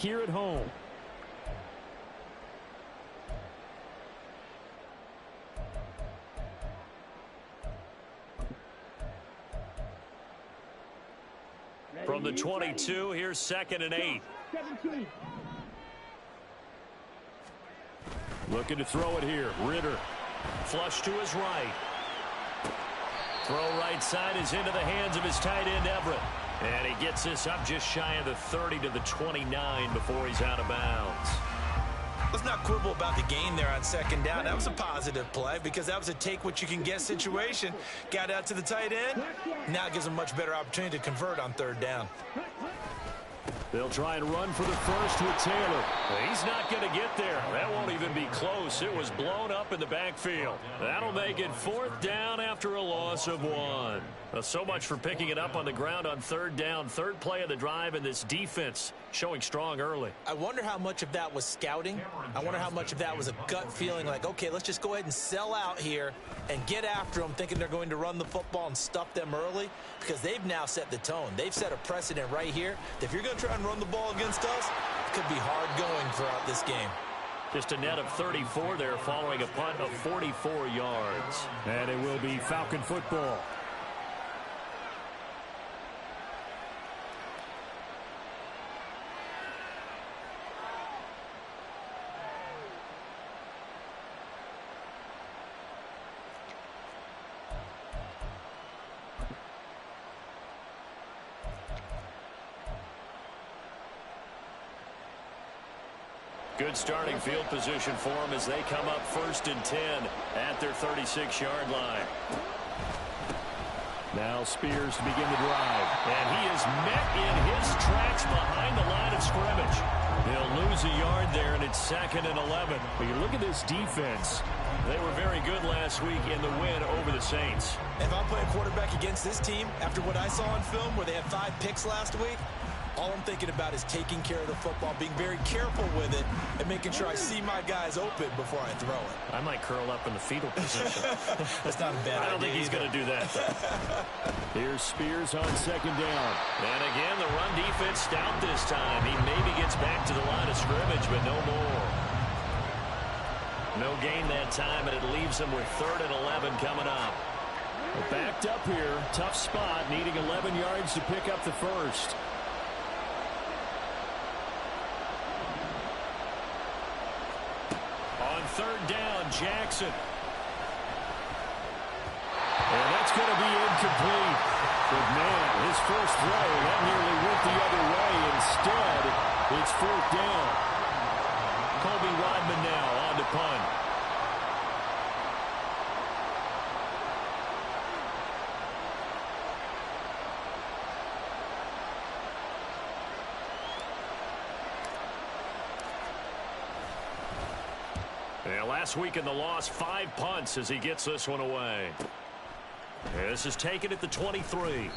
here at home. From the 22, here's 2nd and 8. 17. Looking to throw it here. Ritter. Flush to his right. Throw right side is into the hands of his tight end, Everett. And he gets this up just shy of the 30 to the 29 before he's out of bounds. Let's not quibble about the gain there on 2nd down. That was a positive play because that was a take-what-you-can-get situation. Got out to the tight end. Now it gives him a much better opportunity to convert on 3rd down. They'll try and run for the first with Taylor. He's not going to get there. That won't even be close. It was blown up in the backfield. That'll make it 4th down after a loss of 1. So much for picking it up on the ground on 3rd down. 3rd play of the drive, and this defense showing strong early. I wonder how much of that was scouting. I wonder how much of that was a gut feeling like, okay, let's just go ahead and sell out here and get after them, thinking they're going to run the football and stuff them early, because they've now set the tone. They've set a precedent right here. If you're going to try and run the ball against us, it could be hard going throughout this game. Just a net of 34 there following a punt of 44 yards. And it will be Falcon football. Good starting field position for them as they come up 1st and 10 at their 36-yard line. Now Spears to begin the drive. And he is met in his tracks behind the line of scrimmage. He'll lose a yard there, and it's 2nd and 11. But you look at this defense. They were very good last week in the win over the Saints. If I'm playing quarterback against this team, after what I saw on film where they had 5 picks last week, all I'm thinking about is taking care of the football, being very careful with it, and making sure I see my guys open before I throw it. I might curl up in the fetal position. That's not a bad idea. I don't think he's going to do that, though. Here's Spears on 2nd down. And again, the run defense stout this time. He maybe gets back to the line of scrimmage, but no more. No gain that time, and it leaves them with 3rd and 11 coming up. Backed up here. Tough spot, needing 11 yards to pick up the first. On 3rd down, Jackson. And that's going to be incomplete. But man, his first throw, that nearly went the other way. Instead, it's 4th down. Colby Rodman now on to punt. Yeah, last week in the loss, 5 punts as he gets this one away. This is taken at the 23.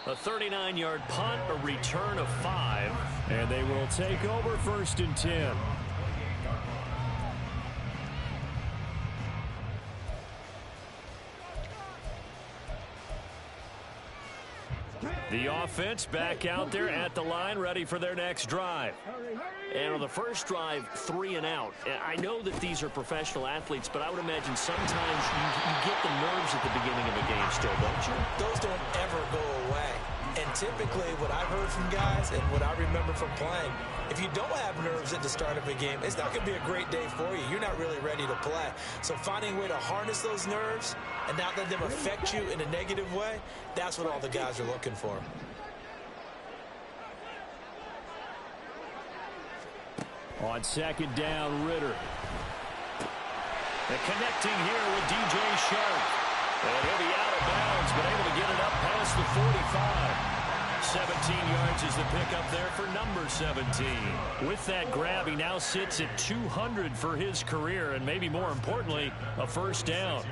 A 39-yard punt, a return of 5. And they will take over 1st and 10. The offense back out there at the line, ready for their next drive. And on the first drive, 3 and out. I know that these are professional athletes, but I would imagine sometimes you get the nerves at the beginning of a game still, don't you? Those don't ever go away. And typically what I've heard from guys and what I remember from playing, if you don't have nerves at the start of a game, it's not going to be a great day for you. You're not really ready to play. So finding a way to harness those nerves and not let them affect you in a negative way, that's what all the guys are looking for. On 2nd down, Ritter. And connecting here with DJ Shark. And he'll be out of bounds, but able to get it up past the 45. 17 yards is the pickup there for number 17. With that grab, he now sits at 200 for his career, and maybe more importantly, a 1st down.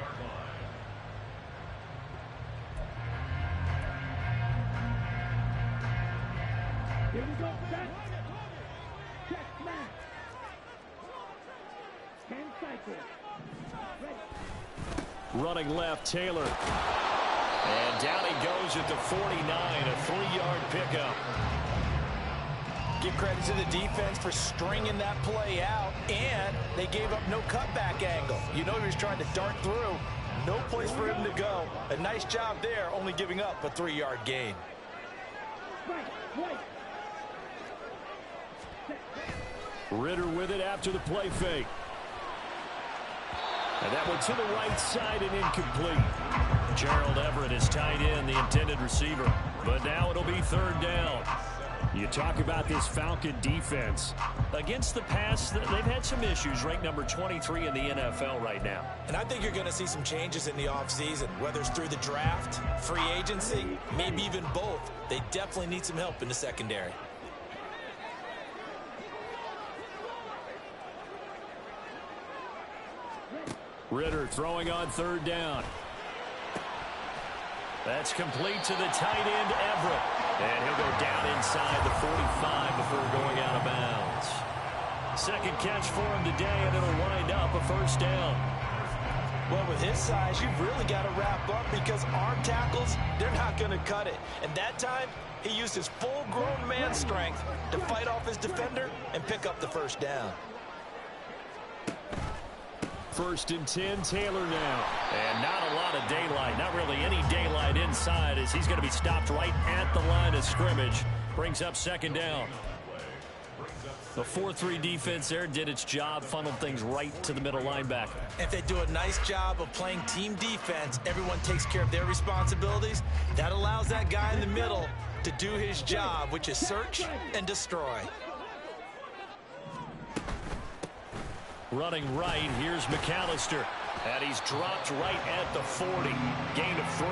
Here we go. Check, man. 10 cycles. Running left, Taylor. And down he goes at the 49, a 3-yard pickup. Give credit to the defense for stringing that play out, and they gave up no cutback angle. You know he was trying to dart through. No place for him to go. A nice job there, only giving up a 3-yard gain. Ritter with it after the play fake. And that one to the right side and incomplete. Gerald Everett is tied in, the intended receiver. But now it'll be 3rd down. You talk about this Falcon defense. Against the pass, they've had some issues, ranked number 23 in the NFL right now. And I think you're going to see some changes in the offseason, whether it's through the draft, free agency, maybe even both. They definitely need some help in the secondary. Ritter throwing on 3rd down. That's complete to the tight end, Everett. And he'll go down inside the 45 before going out of bounds. Second catch for him today, and it'll wind up a 1st down. Well, with his size, you've really got to wrap up because arm tackles, they're not going to cut it. And that time, he used his full-grown man strength to fight off his defender and pick up the 1st down. 1st and 10, Taylor now. And not a lot of daylight, not really any daylight inside as he's going to be stopped right at the line of scrimmage. Brings up 2nd down. The 4-3 defense there did its job, funneled things right to the middle linebacker. If they do a nice job of playing team defense, everyone takes care of their responsibilities. That allows that guy in the middle to do his job, which is search and destroy. Running right, here's McAllister. And he's dropped right at the 40. Gain of 3.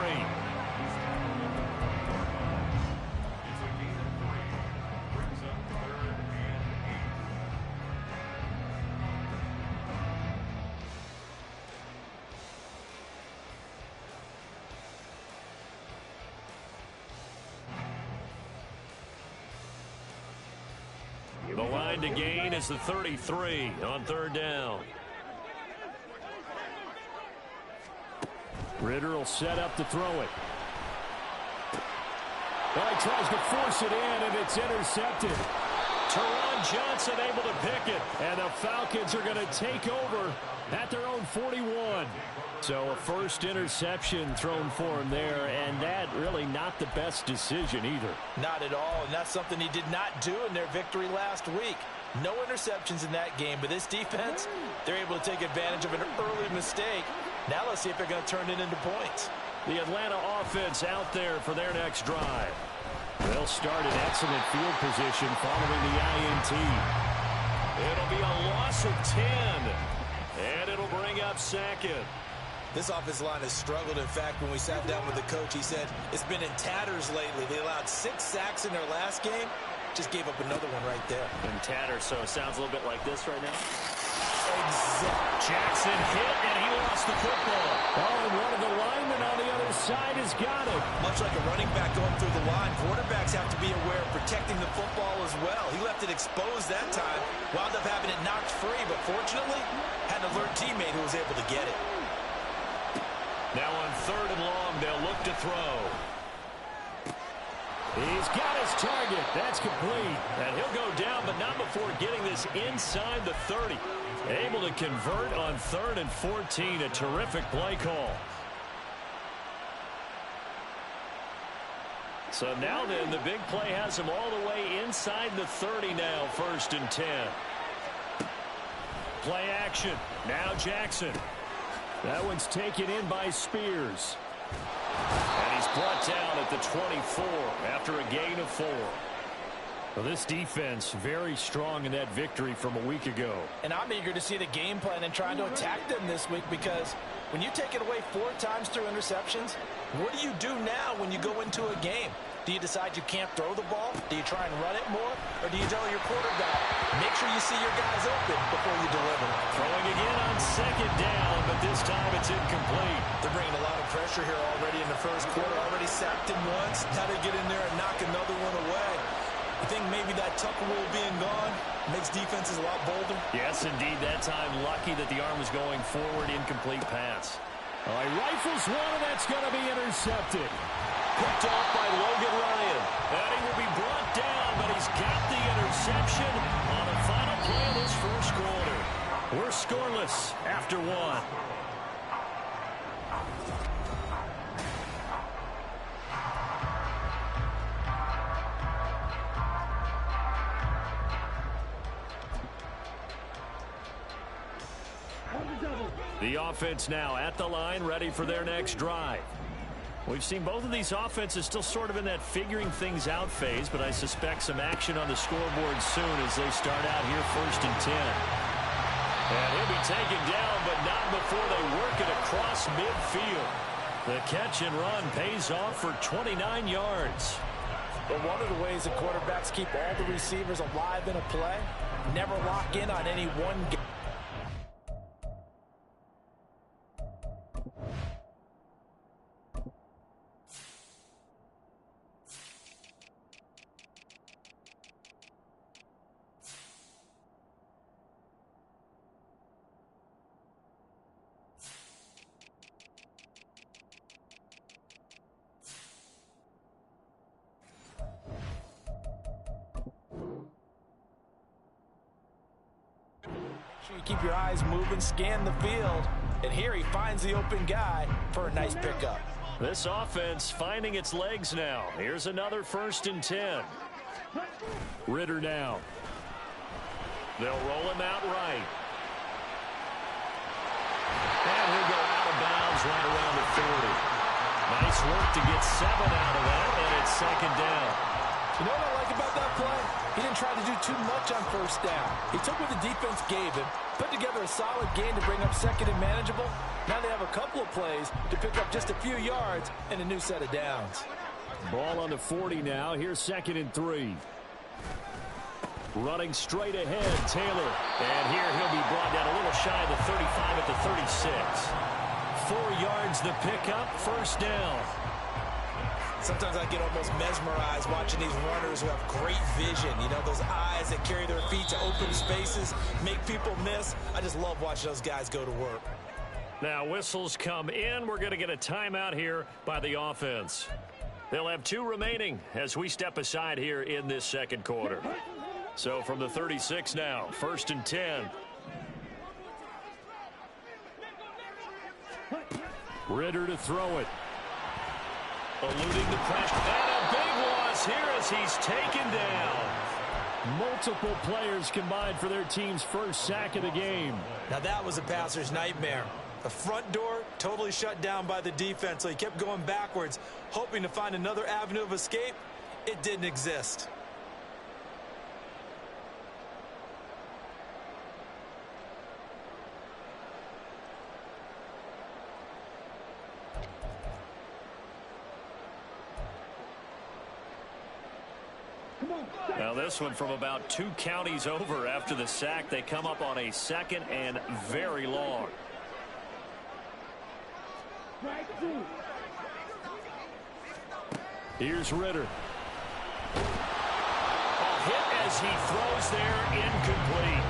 The line to gain is the 33 on 3rd down. Ritter will set up to throw it. Well, he tries to force it in, and it's intercepted. Teron Johnson able to pick it, and the Falcons are going to take over at their own 41. So a 1st interception thrown for him there, and that really not the best decision either. Not at all, and that's something he did not do in their victory last week. No interceptions in that game, but this defense, they're able to take advantage of an early mistake. Now let's see if they're going to turn it into points. The Atlanta offense out there for their next drive. They'll start in excellent field position following the INT. It'll be a loss of 10, and it'll bring up 2nd. This offensive line has struggled. In fact, when we sat down with the coach, he said it's been in tatters lately. They allowed 6 sacks in their last game. Just gave up another one right there. In tatters, so it sounds a little bit like this right now. Exactly. Jackson hit, and he lost the football. Oh, and one of the linemen on the other side has got it. Much like a running back going through the line, quarterbacks have to be aware of protecting the football as well. He left it exposed that time, wound up having it knocked free, but fortunately, had an alert teammate who was able to get it. Now on 3rd and long, they'll look to throw. He's got his target. That's complete. And he'll go down, but not before getting this inside the 30. Able to convert on 3rd and 14. A terrific play call. So now then, the big play has him all the way inside the 30 now, 1st and 10. Play action. Now Jackson. That one's taken in by Spears. And he's brought down at the 24 after a gain of 4. Well, this defense very strong in that victory from a week ago. And I'm eager to see the game plan and trying to attack them this week, because when you take it away 4 times through interceptions, what do you do now when you go into a game? Do you decide you can't throw the ball? Do you try and run it more? Or do you tell your quarterback, make sure you see your guys open before you deliver? Throwing again on 2nd down, but this time it's incomplete. They're bringing a lot of pressure here already in the first quarter. Already sacked him once. Now they get in there and knock another one away. I think maybe that Tucker rule being gone makes defenses a lot bolder. Yes, indeed. That time lucky that the arm was going forward. Incomplete pass. Oh, he rifles one, and that's going to be intercepted. Picked off by Logan Ryan. And he will be brought down, but he's got the interception. interception on the final play of this first quarter. We're scoreless after one. The offense now at the line, ready for their next drive. We've seen both of these offenses still sort of in that figuring things out phase, but I suspect some action on the scoreboard soon as they start out here 1st and 10. And he'll be taken down, but not before they work it across midfield. The catch and run pays off for 29 yards. But one of the ways the quarterbacks keep all the receivers alive in a play, never lock in on any one game. You keep your eyes moving, scan the field, and here he finds the open guy for a nice pickup. This offense finding its legs now. Here's another 1st and 10. Ritter now. They'll roll him out right. And he'll go out of bounds right around the 40. Nice work to get 7 out of that, and it's 2nd down. You know what I like about that play? He didn't try to do too much on 1st down. He took what the defense gave him, put together a solid game to bring up 2nd and manageable. Now they have a couple of plays to pick up just a few yards and a new set of downs. Ball on the 40 now. Here's 2nd and 3. Running straight ahead, Taylor. And here he'll be brought down a little shy of the 35 at the 36. 4 yards the pickup, 1st down. Sometimes I get almost mesmerized watching these runners who have great vision. You know, those eyes that carry their feet to open spaces, make people miss. I just love watching those guys go to work. Now whistles come in. We're going to get a timeout here by the offense. They'll have 2 remaining as we step aside here in this 2nd quarter. So from the 36 now, 1st and 10. Ritter to throw it. Eluding the pressure. And a big loss here as he's taken down. Multiple players combined for their team's first sack of the game. Now that was a passer's nightmare. The front door totally shut down by the defense, so he kept going backwards, hoping to find another avenue of escape. It didn't exist. Now this one from about 2 counties over after the sack. They come up on a 2nd and very long. Here's Ritter. A hit as he throws there, incomplete.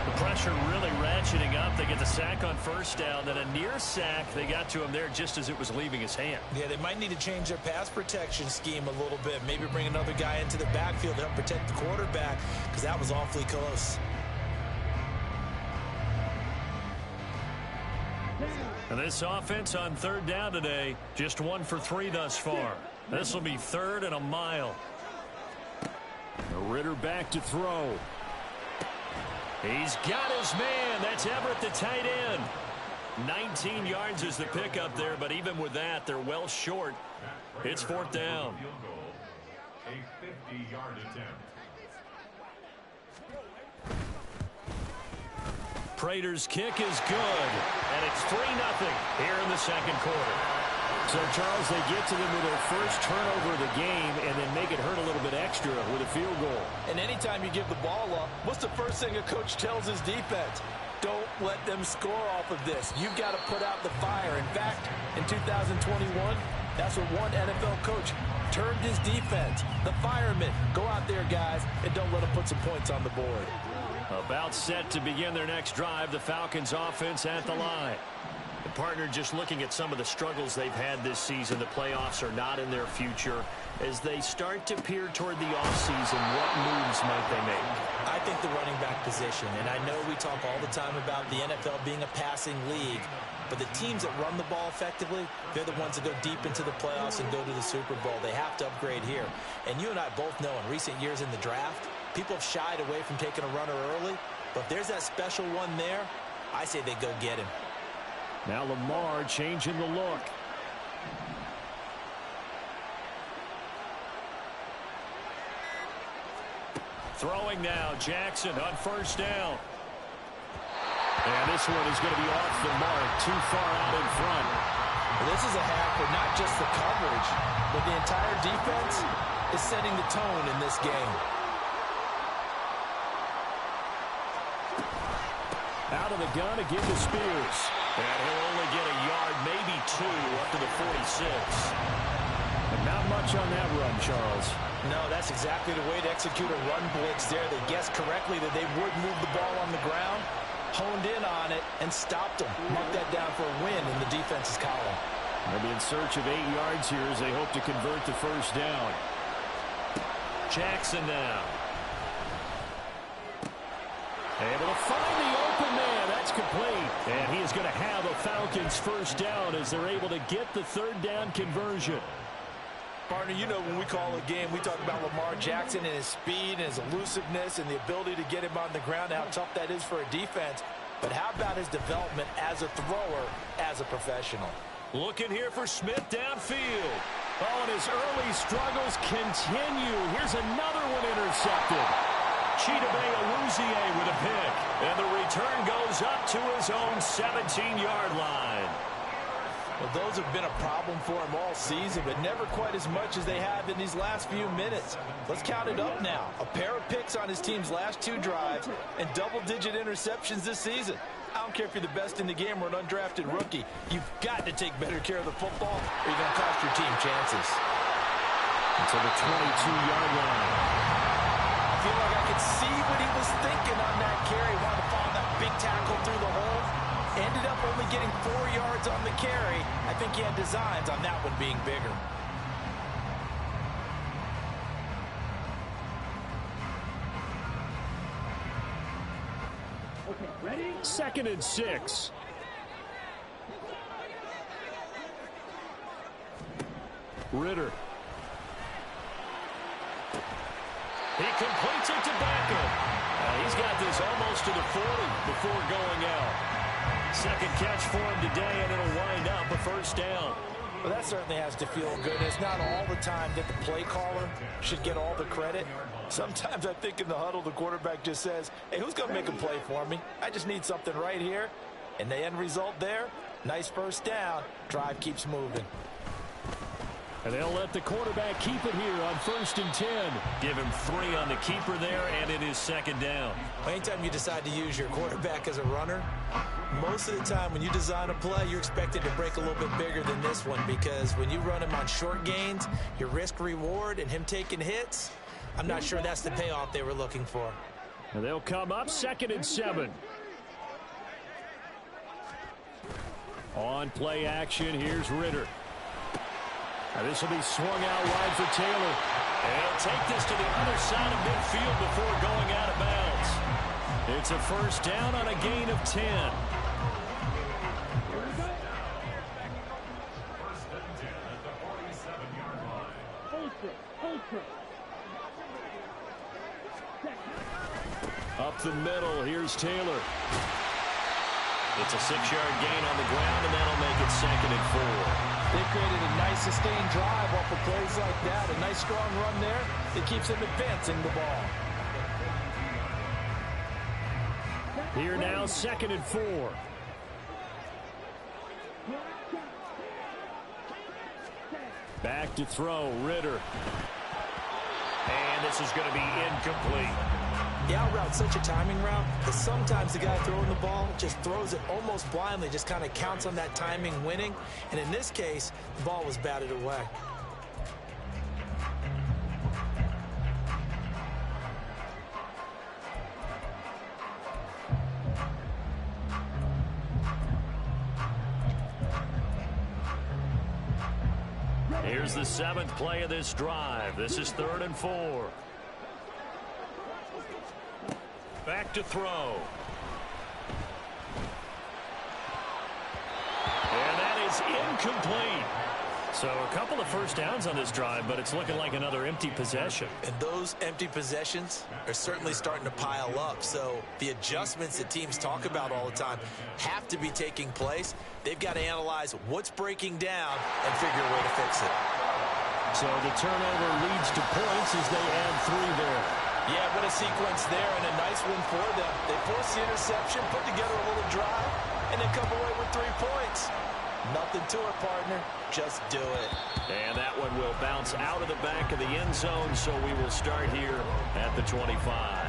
The pressure really ratcheting up. They get the sack on 1st down, then a near sack. They got to him there just as it was leaving his hand. Yeah, they might need to change their pass protection scheme a little bit. Maybe bring another guy into the backfield to help protect the quarterback, because that was awfully close. And this offense on 3rd down today, just 1 for 3 thus far. This will be 3rd and a mile. Ritter back to throw. He's got his man. That's Everett, the tight end. 19 yards is the pickup there, but even with that, they're well short. It's 4th down. A 50-yard attempt. Prater's kick is good, and it's 3-0 here in the 2nd quarter. So, Charles, they get to them with their first turnover of the game and then make it hurt a little bit extra with a field goal. And anytime you give the ball up, what's the first thing a coach tells his defense? Don't let them score off of this. You've got to put out the fire. In fact, in 2021, that's what one NFL coach termed his defense. The firemen. Go out there, guys, and don't let them put some points on the board. About set to begin their next drive, the Falcons offense at the line. partner, just looking at some of the struggles they've had this season, the playoffs are not in their future. As they start to peer toward the offseason, what moves might they make? I think the running back position, and I know we talk all the time about the NFL being a passing league, but the teams that run the ball effectively, they're the ones that go deep into the playoffs and go to the Super Bowl. They have to upgrade here. And you and I both know in recent years in the draft, people have shied away from taking a runner early, but if there's that special one there, I say they go get him. Now Lamar changing the look. Throwing now, Jackson on first down. And this one is going to be off the mark, too far out in front. Well, this is a half for not just the coverage, but the entire defense is setting the tone in this game. Out of the gun again to Spears. And he'll only get a yard, maybe two, up to the 46. And not much on that run, Charles. No, that's exactly the way to execute a run blitz there. They guessed correctly that they would move the ball on the ground, honed in on it, and stopped them. Mark that down for a win in the defense's column. They'll be in search of 8 yards here as they hope to convert the first down. Jackson now. Able to find the open man. That's complete. And he is going to have a Falcons first down as they're able to get the third down conversion. Partner, you know when we call a game, we talk about Lamar Jackson and his speed and his elusiveness and the ability to get him on the ground, how tough that is for a defense. But how about his development as a thrower, as a professional? Looking here for Smith downfield. Oh, and his early struggles continue. Here's another one intercepted. Chidobe Awuzie with a pick. And the return goes up to his own 17-yard line. Well, those have been a problem for him all season, but never quite as much as they have in these last few minutes. Let's count it up now. A pair of picks on his team's last 2 drives and double-digit interceptions this season. I don't care if you're the best in the game or an undrafted rookie. You've got to take better care of the football or you're going to cost your team chances. Until the 22-yard line. I feel like I could see what he was thinking on that carry. Wanted to follow that big tackle through the hole. Ended up only getting 4 yards on the carry. I think he had designs on that one being bigger. Okay, ready? 2nd and 6. Ritter. He completes it to Beckham. He's got this almost to the 40 before going out. Second catch for him today, and it'll wind up a first down. Well, that certainly has to feel good. It's not all the time that the play caller should get all the credit. Sometimes I think in the huddle, the quarterback just says, hey, who's going to make a play for me? I just need something right here. And the end result there, nice first down. Drive keeps moving. And they'll let the quarterback keep it here on 1st and 10. Give him 3 on the keeper there, and it is 2nd down. Anytime you decide to use your quarterback as a runner, most of the time when you design a play, you're expected to break a little bit bigger than this one, because when you run him on short gains, your risk-reward and him taking hits, I'm not sure that's the payoff they were looking for. And they'll come up 2nd and 7. On play action, here's Ritter. Now this will be swung out wide for Taylor. And he'll take this to the other side of midfield before going out of bounds. It's a first down on a gain of 10. Up the middle, here's Taylor. It's a 6-yard gain on the ground, and that'll make it 2nd and 4. They created a nice sustained drive off of plays like that. A nice strong run there that keeps them advancing the ball. Here now, 2nd and 4. Back to throw, Ritter. And this is going to be incomplete. The out route's such a timing route that sometimes the guy throwing the ball just throws it almost blindly, just kind of counts on that timing winning. And in this case, the ball was batted away. Here's the 7th play of this drive. This is 3rd and 4. Back to throw. And that is incomplete. So a couple of first downs on this drive, but it's looking like another empty possession. And those empty possessions are certainly starting to pile up. So the adjustments that teams talk about all the time have to be taking place. They've got to analyze what's breaking down and figure a way to fix it. So the turnover leads to points as they add 3 there. Yeah, what a sequence there, and a nice one for them. They force the interception, put together a little drive, and then come away with 3 points. Nothing to it, partner. Just do it. And that one will bounce out of the back of the end zone, so we will start here at the 25.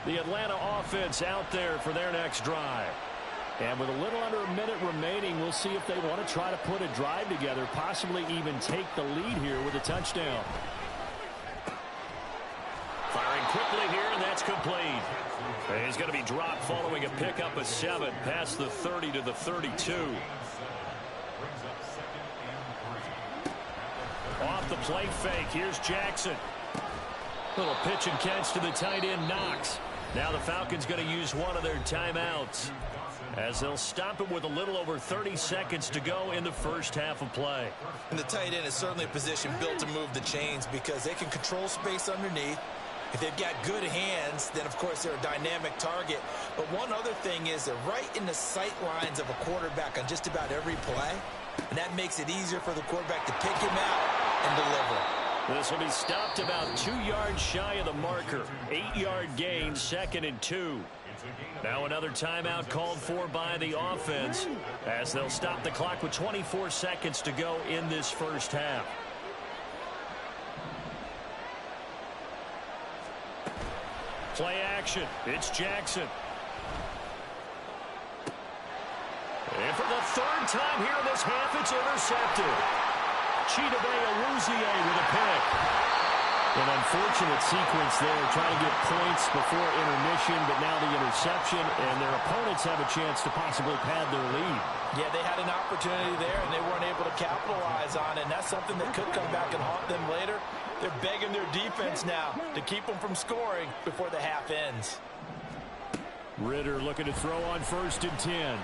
The Atlanta offense out there for their next drive. And with a little under a minute remaining, we'll see if they want to try to put a drive together, possibly even take the lead here with a touchdown. Firing quickly here, and that's complete. And he's going to be dropped following a pickup of 7 past the 30 to the 32. Off the play fake, here's Jackson. Little pitch and catch to the tight end, Knox. Now the Falcons going to use one of their timeouts, as they'll stop him with a little over 30 seconds to go in the first half of play. And the tight end is certainly a position built to move the chains because they can control space underneath. If they've got good hands, then, of course, they're a dynamic target. But one other thing is they're right in the sight lines of a quarterback on just about every play, and that makes it easier for the quarterback to pick him out and deliver. This will be stopped about 2 yards shy of the marker. 8-yard gain, 2nd and 2. Now another timeout called for by the offense, as they'll stop the clock with 24 seconds to go in this first half. Play action. It's Jackson. And for the 3rd time here in this half, it's intercepted. Chidobe Awuzie with a pick. An unfortunate sequence there, trying to get points before intermission, but now the interception, and their opponents have a chance to possibly pad their lead. Yeah, they had an opportunity there, and they weren't able to capitalize on it, and that's something that could come back and haunt them later. They're begging their defense now to keep them from scoring before the half ends. Ritter looking to throw on 1st and 10.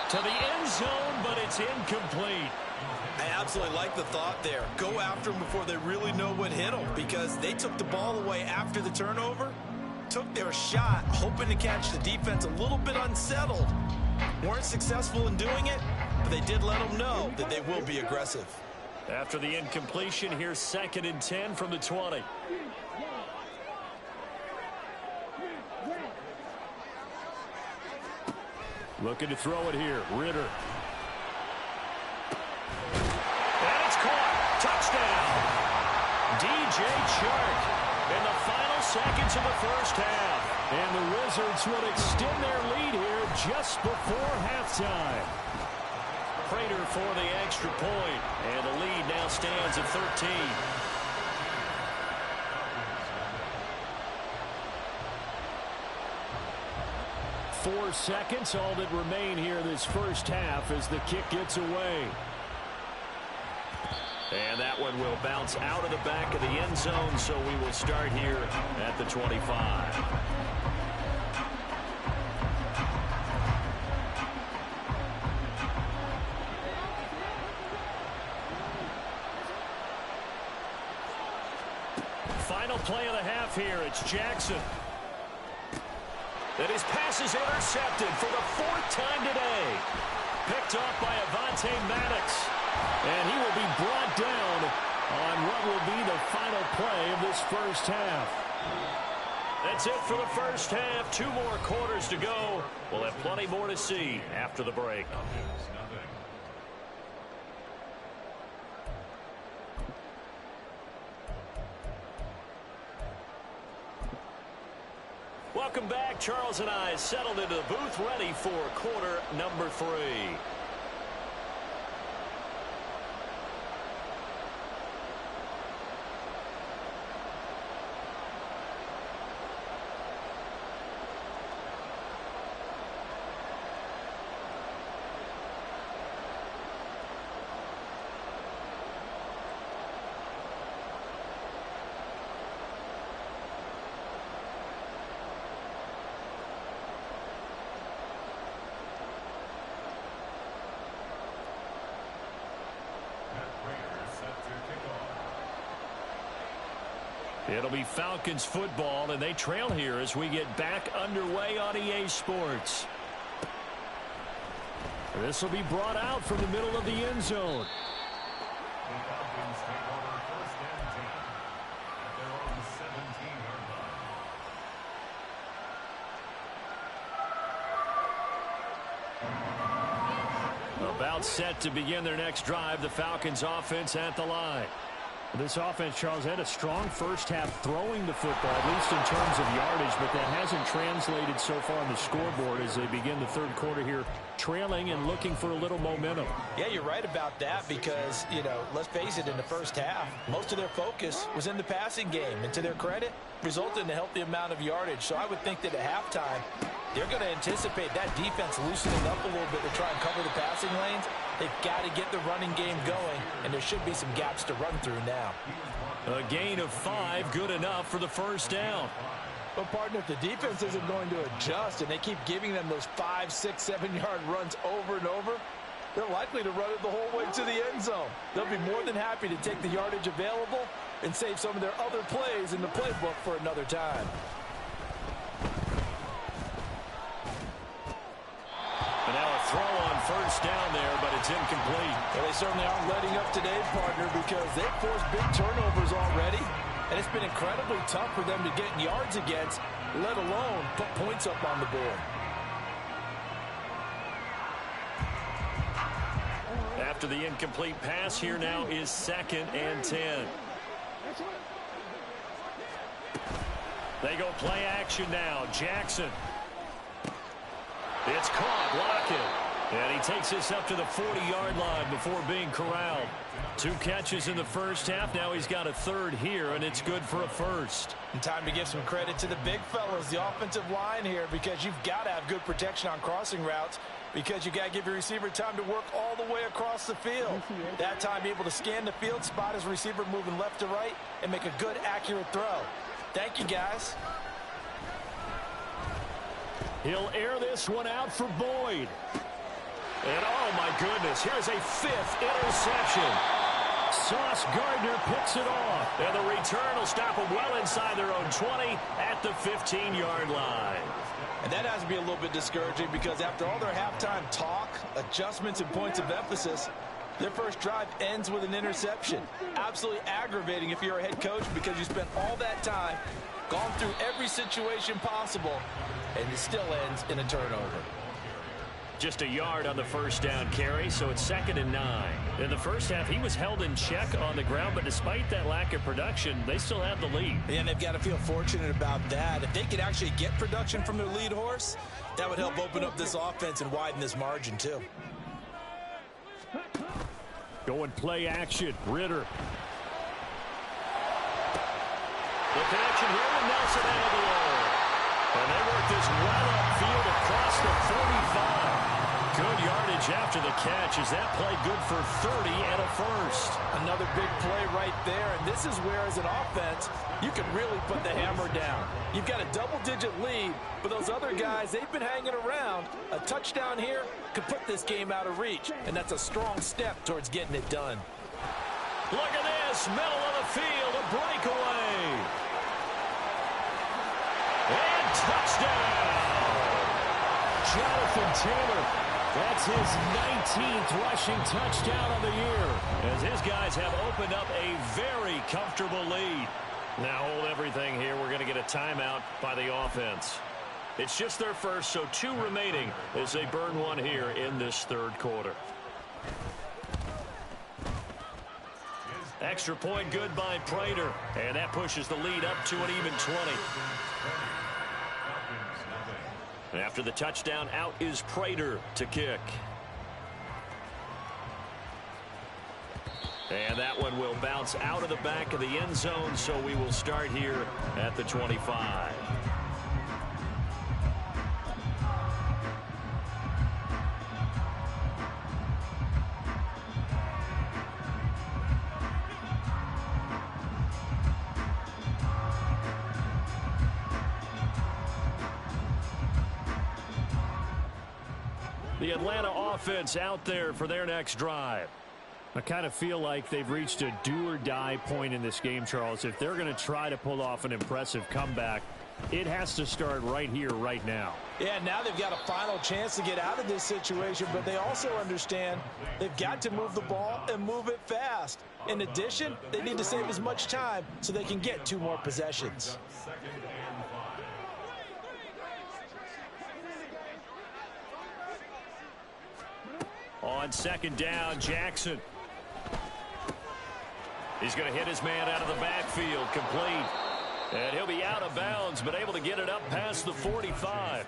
To the end zone, but it's incomplete. I absolutely like the thought there. Go after them before they really know what hit them, because they took the ball away after the turnover, took their shot, hoping to catch the defense a little bit unsettled. Weren't successful in doing it, but they did let them know that they will be aggressive. After the incompletion, here's 2nd and 10 from the 20. Looking to throw it here, Ritter. And it's caught. Touchdown. DJ Chark in the final seconds of the first half. And the Wizards will extend their lead here just before halftime. Prater for the extra point, and the lead now stands at 13. Four seconds, all that remain here this first half as the kick gets away. And that one will bounce out of the back of the end zone, so we will start here at the 25. Final play of the half here. It's Jackson. And his pass is intercepted for the 4th time today. Picked off by Avonte Maddox. And he will be brought down on what will be the final play of this first half. That's it for the first half. 2 more quarters to go. We'll have plenty more to see after the break. Welcome back. Charles and I settled into the booth, ready for quarter number 3. It'll be Falcons football, and they trail here as we get back underway on EA Sports. This will be brought out from the middle of the end zone. The Falcons take over 1st and 10 at their own 17-yard line. About set to begin their next drive, the Falcons offense at the line. This offense, Charles, had a strong first half throwing the football, at least in terms of yardage, but that hasn't translated so far on the scoreboard as they begin the third quarter here, trailing and looking for a little momentum. Yeah, you're right about that because, let's face it, in the first half, most of their focus was in the passing game. And to their credit, resulted in a healthy amount of yardage. So I would think that at halftime, they're going to anticipate that defense loosening up a little bit to try and cover the passing lanes. They've got to get the running game going, and there should be some gaps to run through now. A gain of 5, good enough for the first down. But, partner, if the defense isn't going to adjust and they keep giving them those 5, 6, 7-yard runs over and over, they're likely to run it the whole way to the end zone. They'll be more than happy to take the yardage available and save some of their other plays in the playbook for another time. And now a throw on first down there, but it's incomplete. Well, they certainly aren't letting up today, partner, because they've forced big turnovers already, and it's been incredibly tough for them to get yards against, let alone put points up on the board. After the incomplete pass, here now is 2nd and 10. They go play action now. Jackson. It's caught. Lockett. And he takes this up to the 40-yard line before being corralled. 2 catches in the first half. Now he's got a third here, and it's good for a first. And time to give some credit to the big fellas, the offensive line here, because you've got to have good protection on crossing routes, because you got to give your receiver time to work all the way across the field. That time able to scan the field, spot his receiver moving left to right, and make a good, accurate throw. Thank you, guys. He'll air this one out for Boyd. And, oh, my goodness, here's a 5th interception. Sauce Gardner picks it off. And the return will stop them well inside their own 20 at the 15-yard line. And that has to be a little bit discouraging because after all their halftime talk, adjustments, and points of emphasis, their first drive ends with an interception. Absolutely aggravating if you're a head coach because you spent all that time, gone through every situation possible, and it still ends in a turnover. Just a yard on the first down carry, so it's 2nd and 9. In the first half, he was held in check on the ground, but despite that lack of production, they still have the lead. And they've got to feel fortunate about that. If they could actually get production from their lead horse, that would help open up this offense and widen this margin, too. Going play action, Ritter. The connection here with Nelson Aguilar. And they work this well upfield across the 45. Good yardage after the catch. Is that play good for 30 and a first? Another big play right there. And this is where, as an offense, you can really put the hammer down. You've got a double-digit lead, but those other guys, they've been hanging around. A touchdown here could put this game out of reach, and that's a strong step towards getting it done. Look at this. Middle of the field, a breakaway. And touchdown! Jonathan Taylor. That's his 19th rushing touchdown of the year, as his guys have opened up a very comfortable lead. Now hold everything here. We're going to get a timeout by the offense. It's just their first, so 2 remaining as they burn one here in this third quarter. Extra point good by Prater, and that pushes the lead up to an even 20. After the touchdown, out is Prater to kick. And that one will bounce out of the back of the end zone, so we will start here at the 25. The Atlanta offense out there for their next drive. I kind of feel like they've reached a do-or-die point in this game, Charles. If they're going to try to pull off an impressive comeback, it has to start right here, right now. Yeah, now they've got a final chance to get out of this situation, but they also understand they've got to move the ball and move it fast. In addition, they need to save as much time so they can get 2 more possessions. On second down, Jackson. He's going to hit his man out of the backfield, complete. And he'll be out of bounds, but able to get it up past the 45.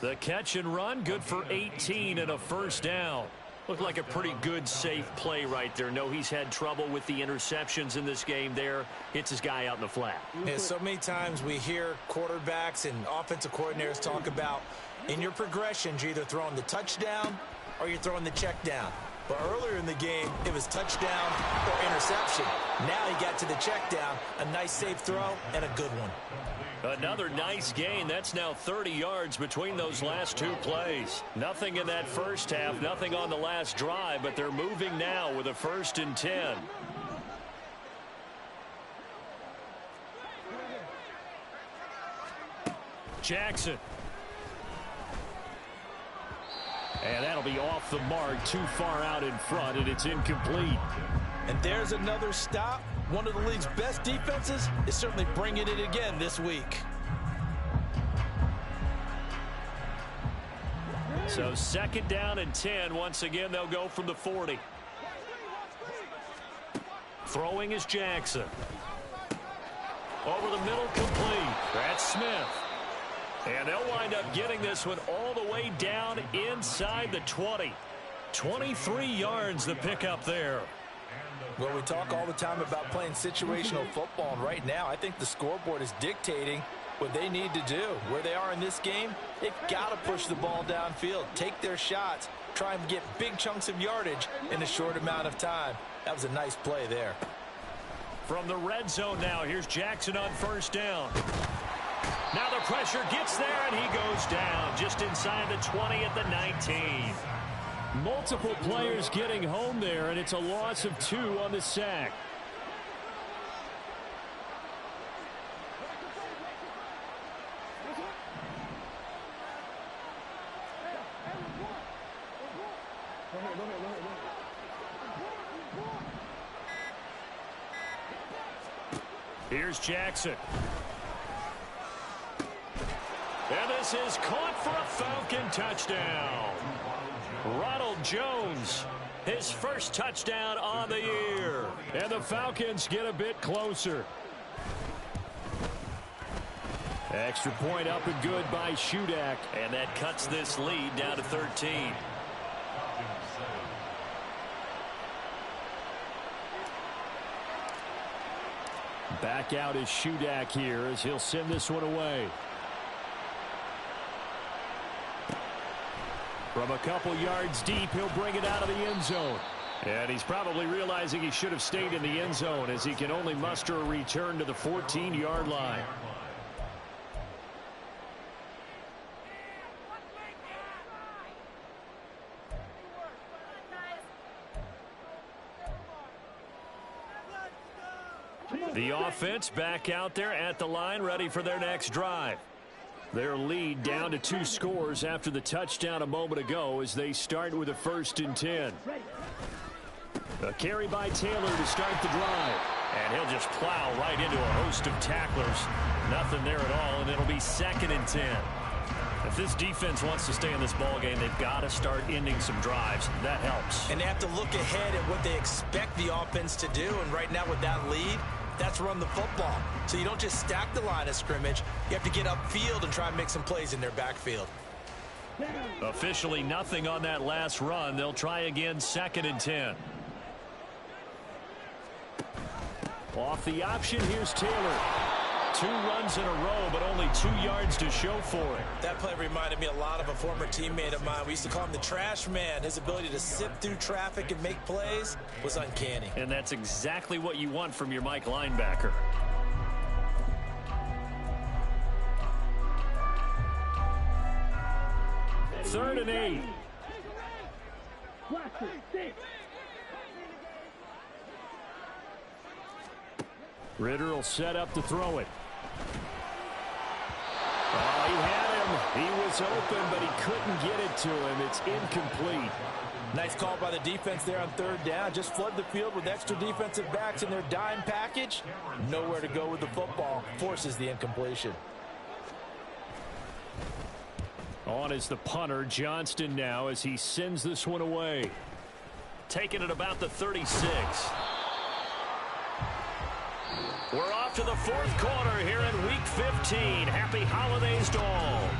The catch and run, good for 18 and a first down. Looked like a pretty good, safe play right there. No, he's had trouble with the interceptions in this game there. Hits his guy out in the flat. Yeah, so many times we hear quarterbacks and offensive coordinators talk about in your progressions, you're either throwing the touchdown or you're throwing the check down. But earlier in the game, it was touchdown or interception. Now he got to the check down, a nice safe throw, and a good one. Another nice gain. That's now 30 yards between those last 2 plays. Nothing in that first half, nothing on the last drive, but they're moving now with a 1st and 10. Jackson. And that'll be off the mark, too far out in front, and it's incomplete. And there's another stop. One of the league's best defenses is certainly bringing it again this week. So 2nd down and 10. Once again, they'll go from the 40. Throwing is Jackson. Over the middle, complete. That's Smith. And they'll wind up getting this one all the way down inside the 20. 23 yards the pickup there. Well, we talk all the time about playing situational football, and right now I think the scoreboard is dictating what they need to do. Where they are in this game, they've got to push the ball downfield, take their shots, try and get big chunks of yardage in a short amount of time. That was a nice play there. From the red zone now, here's Jackson on 1st down. Now the pressure gets there, and he goes down just inside the 20 at the 19. Multiple players getting home there, and it's a loss of 2 on the sack. Here's Jackson. And this is caught for a Falcon touchdown. Ronald Jones, his first touchdown on the year. And the Falcons get a bit closer. Extra point up and good by Shudak. And that cuts this lead down to 13. Back out is Shudak here as he'll send this one away. From a couple yards deep, he'll bring it out of the end zone. And he's probably realizing he should have stayed in the end zone as he can only muster a return to the 14-yard line. The offense back out there at the line, ready for their next drive. Their lead down to 2 scores after the touchdown a moment ago as they start with a 1st and 10. A carry by Taylor to start the drive. And he'll just plow right into a host of tacklers. Nothing there at all, and it'll be 2nd and 10. If this defense wants to stay in this ballgame, they've got to start ending some drives. That helps. And they have to look ahead at what they expect the offense to do. And right now with that lead, that's run the football. So you don't just stack the line of scrimmage. You have to get upfield and try and make some plays in their backfield. Officially nothing on that last run. They'll try again, 2nd and 10. Off the option, here's Taylor. 2 runs in a row, but only 2 yards to show for it. That play reminded me a lot of a former teammate of mine. We used to call him the trash man. His ability to sift through traffic and make plays was uncanny. And that's exactly what you want from your Mike linebacker. Third and 8. Ritter will set up to throw it. Oh, he had him. He was open, but he couldn't get it to him. It's incomplete. Nice call by the defense there on third down. Just flood the field with extra defensive backs in their dime package. Nowhere to go with the football. Forces the incompletion. On is the punter, Johnston, now as he sends this one away. Taking it about the 36. We're off to the fourth quarter here in Week 15. Happy holidays to all.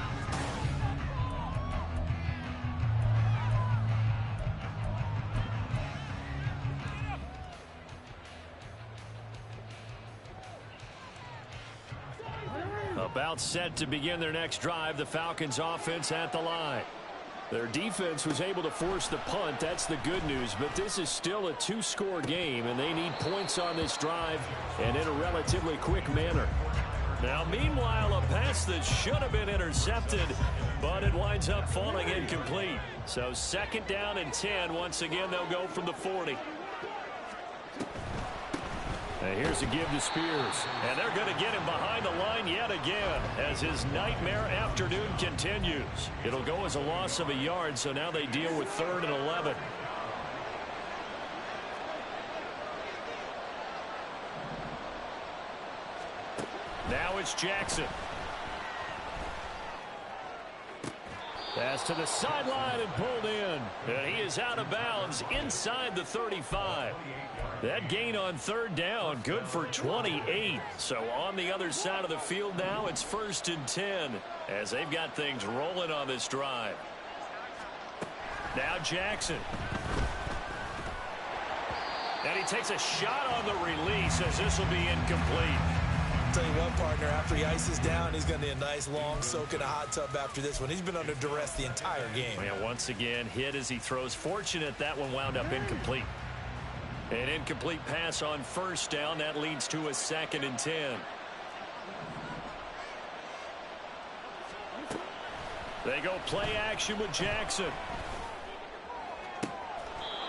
About set to begin their next drive, the Falcons offense at the line. Their defense was able to force the punt. That's the good news, but this is still a two-score game, and they need points on this drive and in a relatively quick manner. Now, meanwhile, a pass that should have been intercepted, but it winds up falling incomplete. So second down and 10. Once again, they'll go from the 40. Here's a give to Spears. And they're going to get him behind the line yet again as his nightmare afternoon continues. It'll go as a loss of a yard, so now they deal with 3rd and 11. Now it's Jackson. Pass to the sideline and pulled in. And he is out of bounds inside the 35. That gain on third down, good for 28. So on the other side of the field now, it's 1st and 10 as they've got things rolling on this drive. Now Jackson. And he takes a shot on the release as this will be incomplete. Tell you what, partner, after he ices down, he's going to need a nice long soak in a hot tub after this one. He's been under duress the entire game. And once again, hit as he throws. Fortunate that one wound up incomplete. An incomplete pass on first down. That leads to a 2nd and 10. They go play action with Jackson.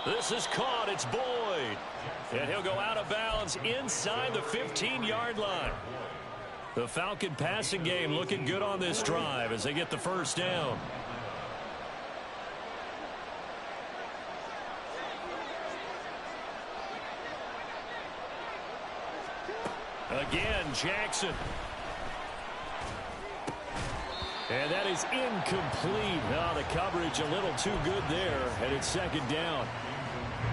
This is caught. It's Boyd. And he'll go out of bounds inside the 15-yard line. The Falcon passing game looking good on this drive as they get the first down. Again, Jackson. And that is incomplete. Oh, the coverage a little too good there, and it's 2nd down.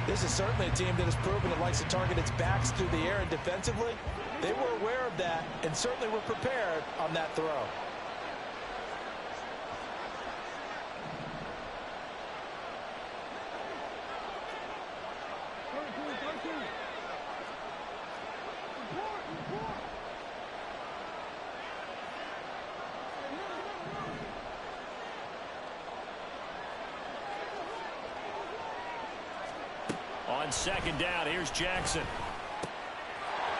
This is certainly a team that has proven it likes to target its backs through the air, and defensively, they were aware of that and certainly were prepared on that throw. On 2nd down, here's Jackson.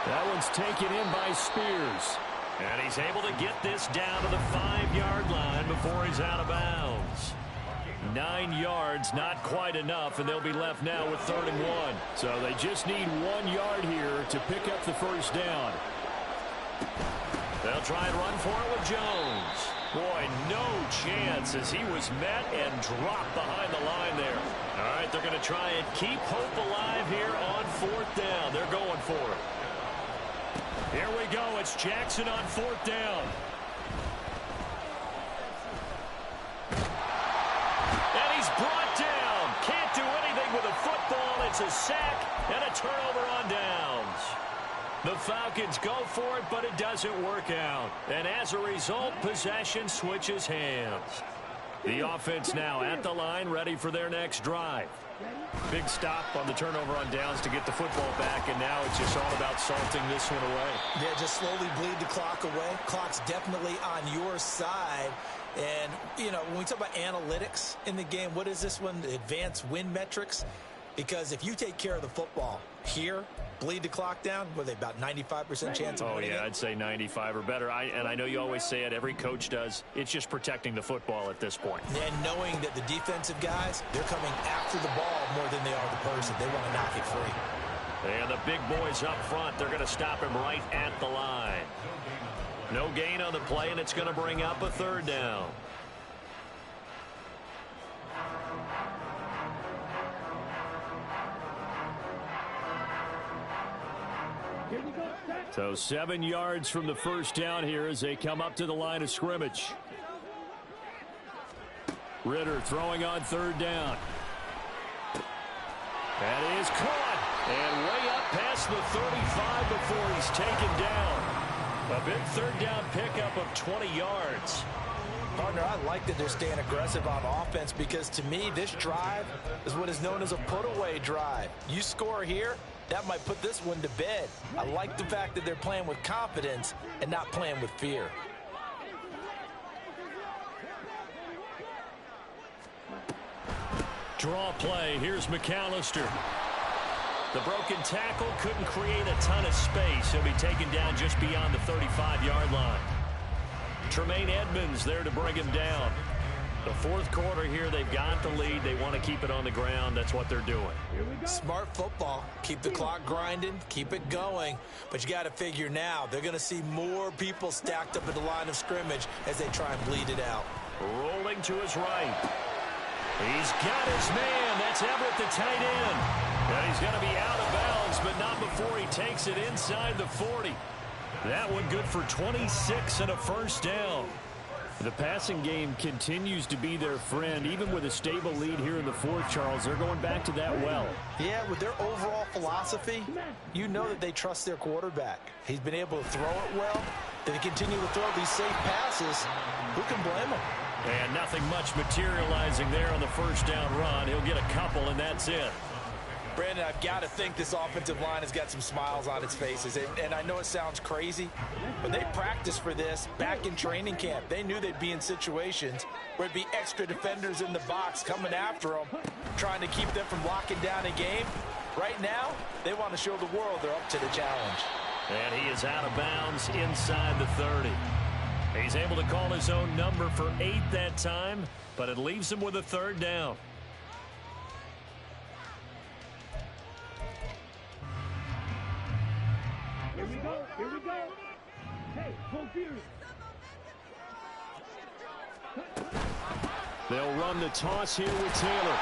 That one's taken in by Spears. And he's able to get this down to the 5-yard line before he's out of bounds. 9 yards, not quite enough, and they'll be left now with 3rd and 1. So they just need 1 yard here to pick up the first down. They'll try and run for it with Jones. Boy, no chance as he was met and dropped behind the line there. All right, they're going to try and keep hope alive here on 4th down. They're going for it. Here we go. It's Jackson on 4th down. And he's brought down. Can't do anything with a football. It's a sack and a turnover on downs. The Falcons go for it, but it doesn't work out. And as a result, possession switches hands. The offense now at the line, ready for their next drive. Big stop on the turnover on downs to get the football back, and now it's just all about salting this one away. Yeah, just slowly bleed the clock away. Clock's definitely on your side. And, you know, when we talk about analytics in the game, what is this one? Advanced win metrics? Because if you take care of the football here, bleed the clock down, what are they, about 95% chance of winning? Oh, yeah, I'd say 95 or better. And I know you always say it, every coach does. It's just protecting the football at this point. And knowing that the defensive guys, they're coming after the ball more than they are the person. They want to knock it free. And the big boys up front, they're going to stop him right at the line. No gain on the play, and it's going to bring up a third down. So 7 yards from the first down here as they come up to the line of scrimmage. Ritter throwing on third down. That is caught. And way up past the 35 before he's taken down. A big third down pickup of 20 yards. Partner, I like that they're staying aggressive on offense because to me, this drive is what is known as a put-away drive. You score here, that might put this one to bed. I like the fact that they're playing with confidence and not playing with fear. Draw play. Here's McAllister. The broken tackle couldn't create a ton of space. He'll be taken down just beyond the 35-yard line. Tremaine Edmonds there to bring him down. The fourth quarter here, they've got the lead. They want to keep it on the ground. That's what they're doing. Smart football. Keep the clock grinding. Keep it going. But you got to figure now, they're going to see more people stacked up at the line of scrimmage as they try and bleed it out. Rolling to his right. He's got his man. That's Everett, the tight end. And he's going to be out of bounds, but not before he takes it inside the 40. That one good for 26 and a first down. The passing game continues to be their friend. Even with a stable lead here in the fourth, Charles, they're going back to that well. Yeah, with their overall philosophy, you know that they trust their quarterback. He's been able to throw it well. They continue to throw these safe passes. Who can blame them? And nothing much materializing there on the first down run. He'll get a couple, and that's it. Brandon, I've got to think this offensive line has got some smiles on its faces. And I know it sounds crazy, but they practiced for this back in training camp. They knew they'd be in situations where it'd be extra defenders in the box coming after them, trying to keep them from locking down a game. Right now, they want to show the world they're up to the challenge. And he is out of bounds inside the 30. He's able to call his own number for 8 that time, but it leaves him with a third down. Here we go. Here we go. Hey, computer. They'll run the toss here with Taylor.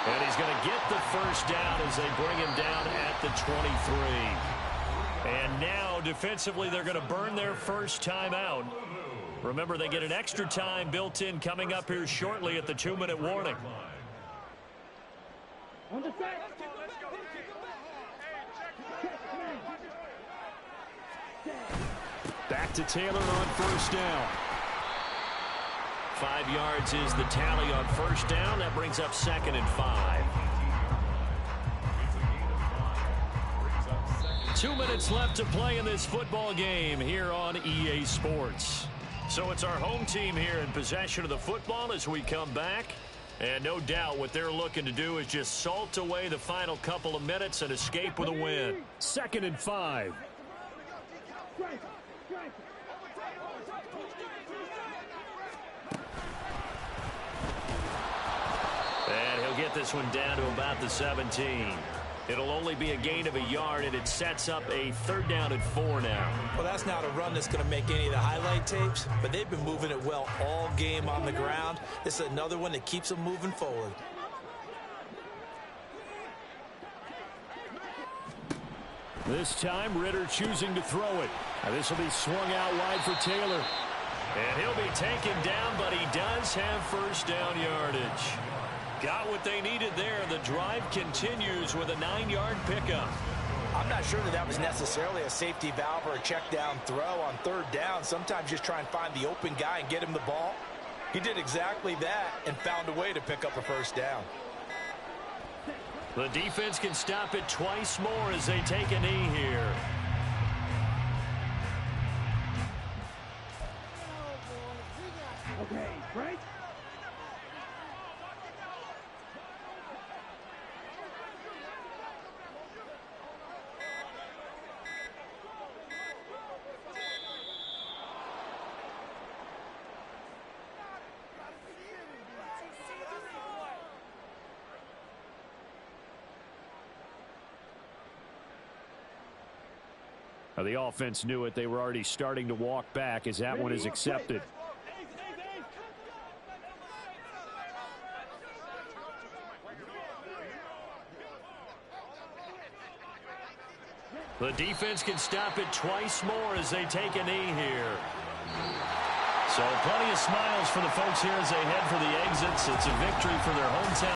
And he's going to get the first down as they bring him down at the 23. And now, defensively, they're going to burn their first time out. Remember, they get an extra time built in coming up here shortly at the 2-minute warning. On the side. Back to Taylor on first down. 5 yards is the tally on first down. That brings up 2nd and 5. 2 minutes left to play in this football game here on EA Sports. So it's our home team here in possession of the football as we come back. And no doubt what they're looking to do is just salt away the final couple of minutes and escape with a win. 2nd and 5. And he'll get this one down to about the 17. It'll only be a gain of a yard, and it sets up a 3rd down and 4 now. Well, that's not a run that's going to make any of the highlight tapes, but they've been moving it well all game on the ground. This is another one that keeps them moving forward. This time, Ritter choosing to throw it. Now, this will be swung out wide for Taylor. And he'll be taken down, but he does have first down yardage. Got what they needed there. The drive continues with a 9-yard pickup. I'm not sure that was necessarily a safety valve or a check down throw on 3rd down. Sometimes just try and find the open guy and get him the ball. He did exactly that and found a way to pick up a first down. The defense can stop it twice more as they take a knee here. Okay, right? Now, the offense knew it. They were already starting to walk back as that one is accepted. The defense can stop it twice more as they take a knee here. So plenty of smiles for the folks here as they head for the exits. It's a victory for their hometown.